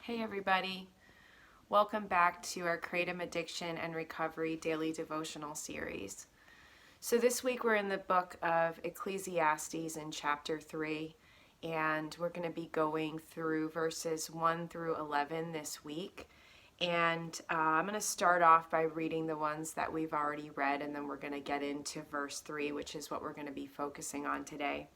Hey everybody, welcome back to our Kratom Addiction and Recovery Daily Devotional series. So this week we're in the book of Ecclesiastes in chapter 3, and we're going to be going through verses 1 through 11 this week. And I'm going to start off by reading the ones that we've already read, and then we're going to get into verse 3, which is what we're going to be focusing on today.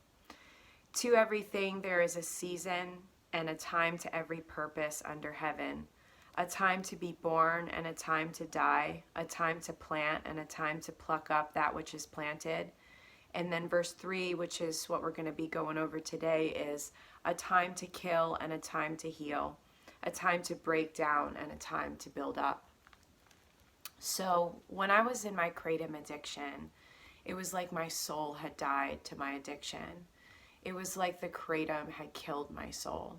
To everything there is a season and a time to every purpose under heaven, a time to be born and a time to die, a time to plant and a time to pluck up that which is planted. And then verse 3, which is what we're going to be going over today, is a time to kill and a time to heal, a time to break down and a time to build up. So when I was in my kratom addiction, it was like my soul had died to my addiction. It was like the kratom had killed my soul.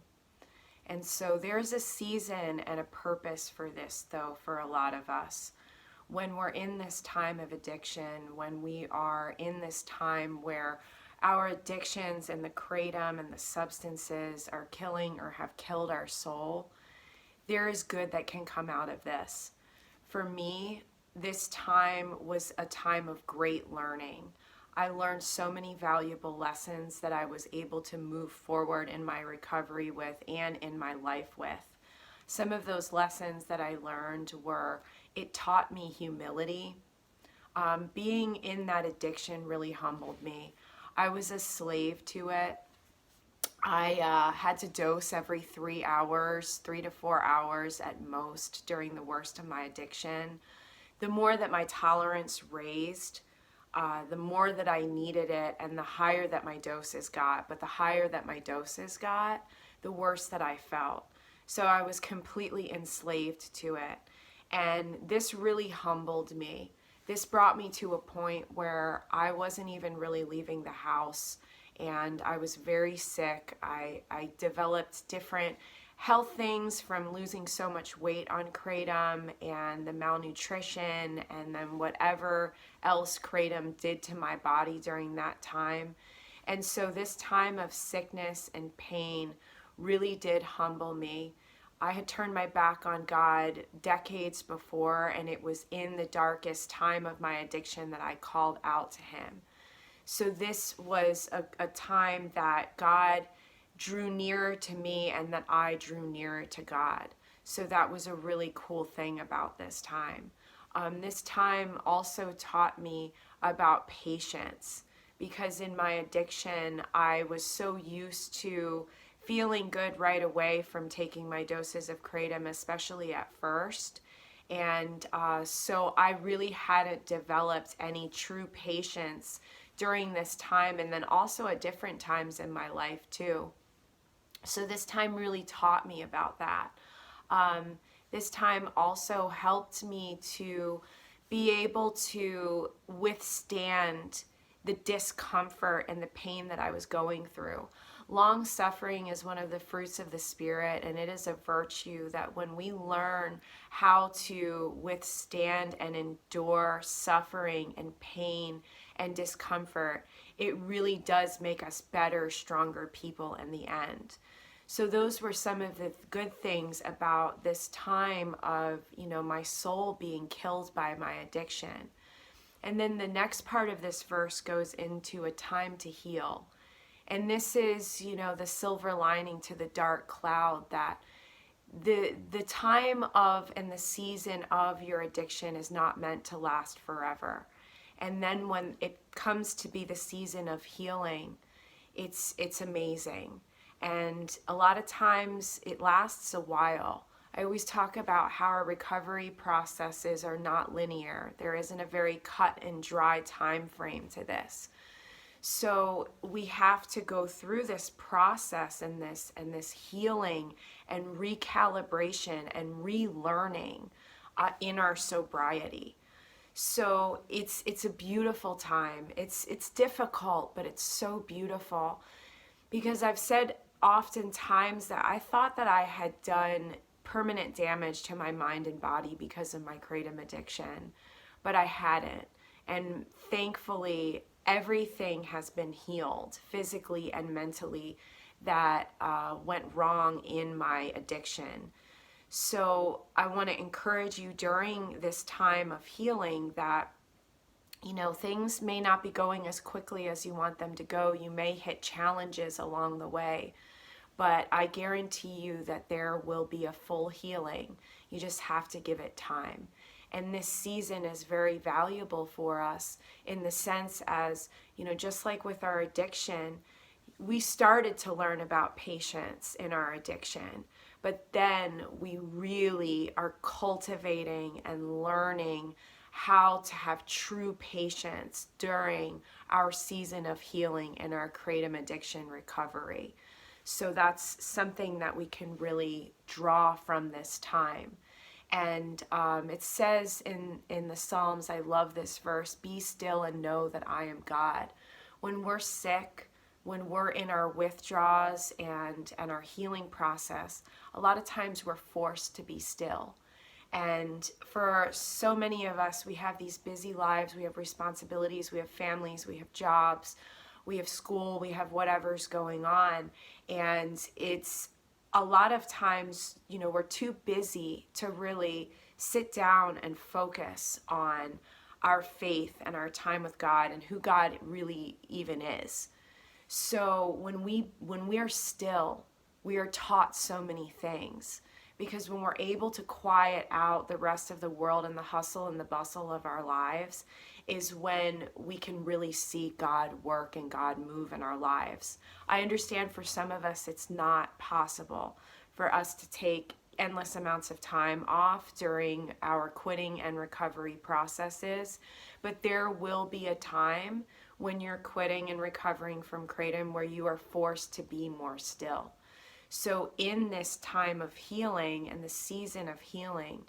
And so there's a season and a purpose for this, though, for a lot of us. When we're in this time of addiction, when we are in this time where our addictions and the kratom and the substances are killing or have killed our soul, there is good that can come out of this. For me, this time was a time of great learning. I learned so many valuable lessons that I was able to move forward in my recovery with and in my life with. Some of those lessons that I learned were, it taught me humility. Being in that addiction really humbled me. I was a slave to it. I had to dose every 3 hours, 3 to 4 hours at most during the worst of my addiction. The more that my tolerance raised, the more that I needed it and the higher that my doses got. But the higher that my doses got, the worse that I felt. So I was completely enslaved to it. And this really humbled me. This brought me to a point where I wasn't even really leaving the house, and I was very sick. I developed different health things from losing so much weight on kratom and the malnutrition and then whatever else kratom did to my body during that time. And so this time of sickness and pain really did humble me. I had turned my back on God decades before, and it was in the darkest time of my addiction that I called out to Him. So this was a time that God drew nearer to me and that I drew nearer to God. So that was a really cool thing about this time. This time also taught me about patience, because in my addiction, I was so used to feeling good right away from taking my doses of kratom, especially at first. And so I really hadn't developed any true patience during this time, and then also at different times in my life too. So this time really taught me about that. This time also helped me to be able to withstand the discomfort and the pain that I was going through. Long suffering is one of the fruits of the Spirit, and it is a virtue that when we learn how to withstand and endure suffering and pain and discomfort, it really does make us better, stronger people in the end. So those were some of the good things about this time of, my soul being killed by my addiction. And then the next part of this verse goes into a time to heal. And this is, the silver lining to the dark cloud, that the time of and the season of your addiction is not meant to last forever. And then when it comes to be the season of healing, it's amazing. And a lot of times it lasts a while. I always talk about how our recovery processes are not linear. There isn't a very cut and dry time frame to this. So we have to go through this process and this healing and recalibration and relearning in our sobriety. So it's a beautiful time. It's difficult, but it's so beautiful, because I've said oftentimes that I thought that I had done permanent damage to my mind and body because of my kratom addiction, but I hadn't. And thankfully, everything has been healed physically and mentally that went wrong in my addiction. So I want to encourage you during this time of healing that, things may not be going as quickly as you want them to go. You may hit challenges along the way, but I guarantee you that there will be a full healing. You just have to give it time. And this season is very valuable for us in the sense as, just like with our addiction, we started to learn about patience in our addiction, but then we really are cultivating and learning how to have true patience during our season of healing and our kratom addiction recovery. So that's something that we can really draw from this time. And it says in the Psalms, I love this verse, be still and know that I am God. When we're sick, when we're in our withdrawals and our healing process, a lot of times we're forced to be still. And for so many of us, we have these busy lives, we have responsibilities, we have families, we have jobs, we have school, we have whatever's going on. And it's a lot of times, we're too busy to really sit down and focus on our faith and our time with God and who God really even is. So when we are still, we are taught so many things, because when we're able to quiet out the rest of the world and the hustle and the bustle of our lives is when we can really see God work and God move in our lives. I understand for some of us it's not possible for us to take endless amounts of time off during our quitting and recovery processes, but there will be a time when you're quitting and recovering from kratom where you are forced to be more still. So in this time of healing and the season of healing,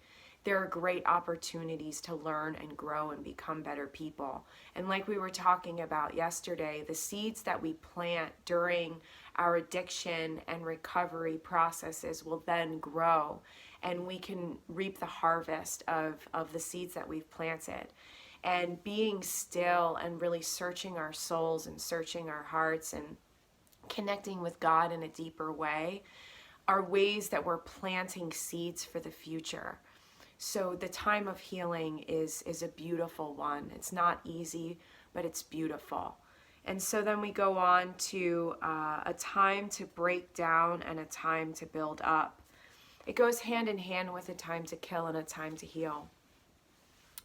there are great opportunities to learn and grow and become better people. And like we were talking about yesterday, the seeds that we plant during our addiction and recovery processes will then grow, and we can reap the harvest of the seeds that we've planted. And being still and really searching our souls and searching our hearts and connecting with God in a deeper way are ways that we're planting seeds for the future. So the time of healing is a beautiful one. It's not easy, but it's beautiful. And so then we go on to a time to break down and a time to build up. It goes hand in hand with a time to kill and a time to heal.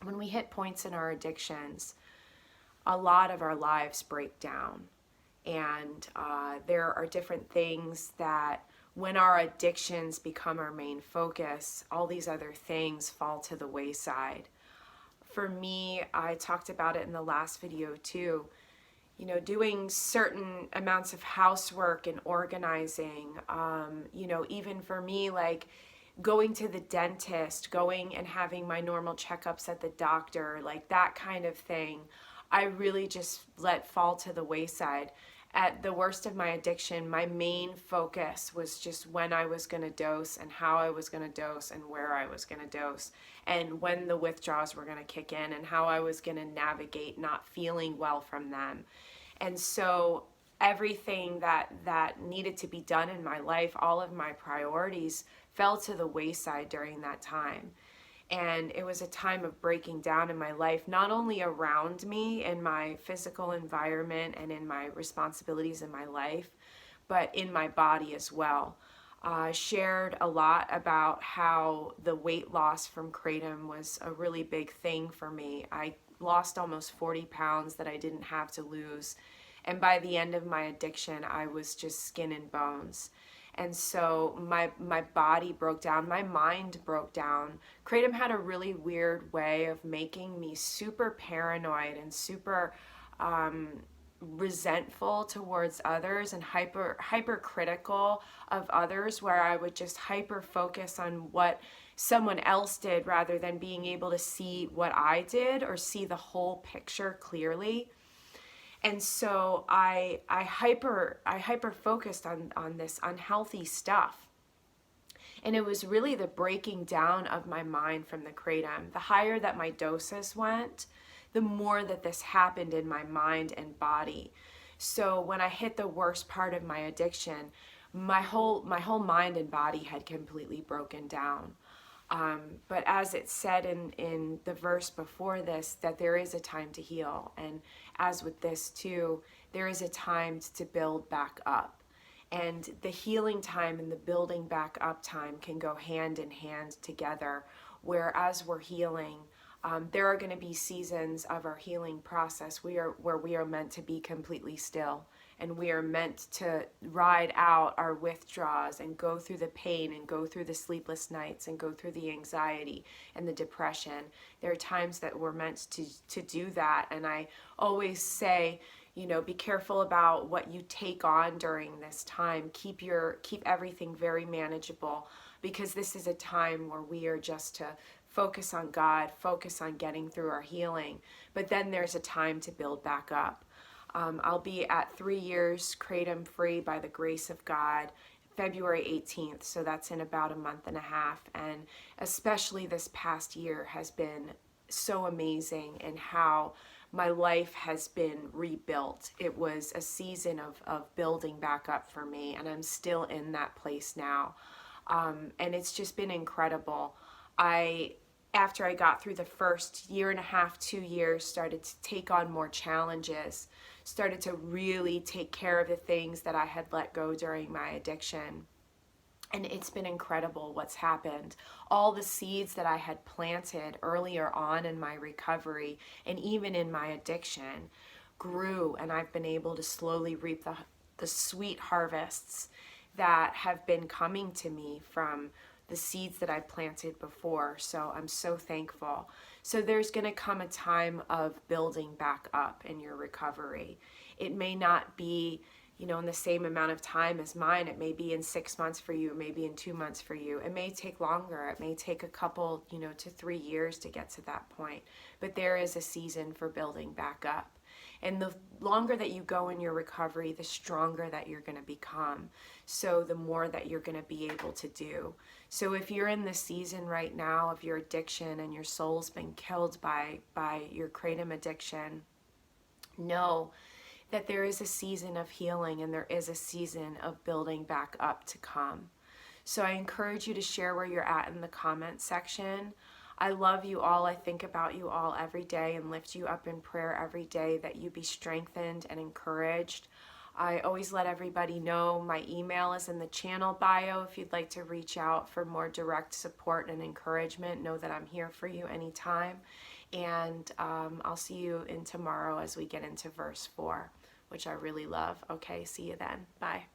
When we hit points in our addictions, a lot of our lives break down. And there are different things that when our addictions become our main focus, all these other things fall to the wayside. For me, I talked about it in the last video too, doing certain amounts of housework and organizing, even for me, like going to the dentist, going and having my normal checkups at the doctor, like that kind of thing, I really just let fall to the wayside. At the worst of my addiction, my main focus was just when I was going to dose and how I was going to dose and where I was going to dose and when the withdrawals were going to kick in and how I was going to navigate not feeling well from them. And so everything that needed to be done in my life, all of my priorities fell to the wayside during that time. And it was a time of breaking down in my life, not only around me in my physical environment and in my responsibilities in my life, but in my body as well. Shared a lot about how the weight loss from kratom was a really big thing for me. I lost almost 40 pounds that I didn't have to lose. And by the end of my addiction, I was just skin and bones. And so my body broke down, my mind broke down. Kratom had a really weird way of making me super paranoid and super resentful towards others and hypercritical of others, where I would just hyper focus on what someone else did rather than being able to see what I did or see the whole picture clearly. And so I hyper focused on this unhealthy stuff. And it was really the breaking down of my mind from the kratom. The higher that my doses went, the more that this happened in my mind and body. So when I hit the worst part of my addiction, my whole mind and body had completely broken down. But as it said in the verse before this, that there is a time to heal. And as with this too, there is a time to build back up. And the healing time and the building back up time can go hand in hand together. Where as we're healing, there are going to be seasons of our healing process where we are meant to be completely still, and we are meant to ride out our withdrawals and go through the pain and go through the sleepless nights and go through the anxiety and the depression. There are times that we're meant to do that, and I always say, be careful about what you take on during this time. Keep everything very manageable, because this is a time where we are just to focus on God, focus on getting through our healing. But then there's a time to build back up. I'll be at 3 years kratom free by the grace of God, February 18th. So that's in about a month and a half. And especially this past year has been so amazing in how my life has been rebuilt. It was a season of building back up for me, and I'm still in that place now. And it's just been incredible. After I got through the first year and a half, 2 years, started to take on more challenges, started to really take care of the things that I had let go during my addiction. And it's been incredible what's happened. All the seeds that I had planted earlier on in my recovery and even in my addiction grew, and I've been able to slowly reap the sweet harvests that have been coming to me from the seeds that I planted before. So I'm so thankful. So there's going to come a time of building back up in your recovery. It may not be, in the same amount of time as mine. It may be in 6 months for you. It may be in 2 months for you. It may take longer. It may take a couple, to 3 years to get to that point. But there is a season for building back up. And the longer that you go in your recovery, the stronger that you're going to become. So the more that you're going to be able to do. So if you're in the season right now of your addiction and your soul's been killed by your kratom addiction, know that there is a season of healing and there is a season of building back up to come. So I encourage you to share where you're at in the comment section. I love you all. I think about you all every day and lift you up in prayer every day, that you be strengthened and encouraged. I always let everybody know my email is in the channel bio. If you'd like to reach out for more direct support and encouragement, know that I'm here for you anytime. And I'll see you in tomorrow as we get into verse 4, which I really love. Okay, see you then. Bye.